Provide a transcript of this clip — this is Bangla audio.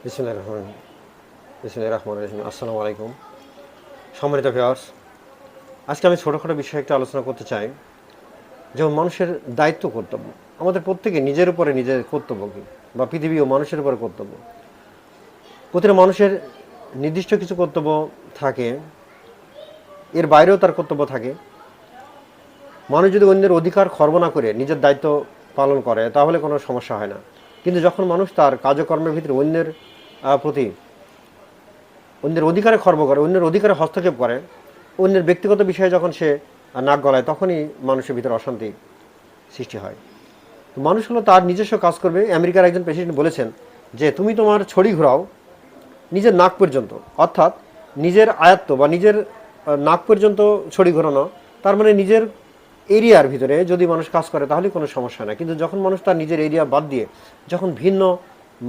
বিসমিল্লাহির রহমানির রহিম। আসসালামু আলাইকুম সম্মানিত ভিউয়ার্স, আজকে আমি ছোটোখাটো বিষয়ে একটা আলোচনা করতে চাই। যেমন মানুষের দায়িত্ব কর্তব্য, আমাদের প্রত্যেকে নিজের উপরে নিজের কর্তব্য কী, বা পৃথিবী ও মানুষের উপরে কর্তব্য। প্রতিটা মানুষের নির্দিষ্ট কিছু কর্তব্য থাকে, এর বাইরেও তার কর্তব্য থাকে। মানুষ যদি অন্যের অধিকার খর্ব না করে নিজের দায়িত্ব পালন করে তাহলে কোনো সমস্যা হয় না। কিন্তু যখন মানুষ তার কাজকর্মের ভিতরে অন্যের প্রতি অন্যের অধিকারে খর্ব করে, অন্যের অধিকারে হস্তক্ষেপ করে, অন্যের ব্যক্তিগত বিষয়ে যখন সে নাক গলায়, তখনই মানুষের ভিতরে অশান্তি সৃষ্টি হয়। তো মানুষ হলো তার নিজস্ব কাজ করবে। আমেরিকার একজন প্রেসিডেন্ট বলেছেন যে তুমি তোমার ছড়ি ঘোরাও নিজের নাক পর্যন্ত, অর্থাৎ নিজের আয়ত্ত বা নিজের নাক পর্যন্ত ছড়ি ঘোরানো। তার মানে নিজের এরিয়ার ভিতরে যদি মানুষ কাজ করে তাহলে কোনো সমস্যা না। কিন্তু যখন মানুষ তার নিজের এরিয়া বাদ দিয়ে যখন ভিন্ন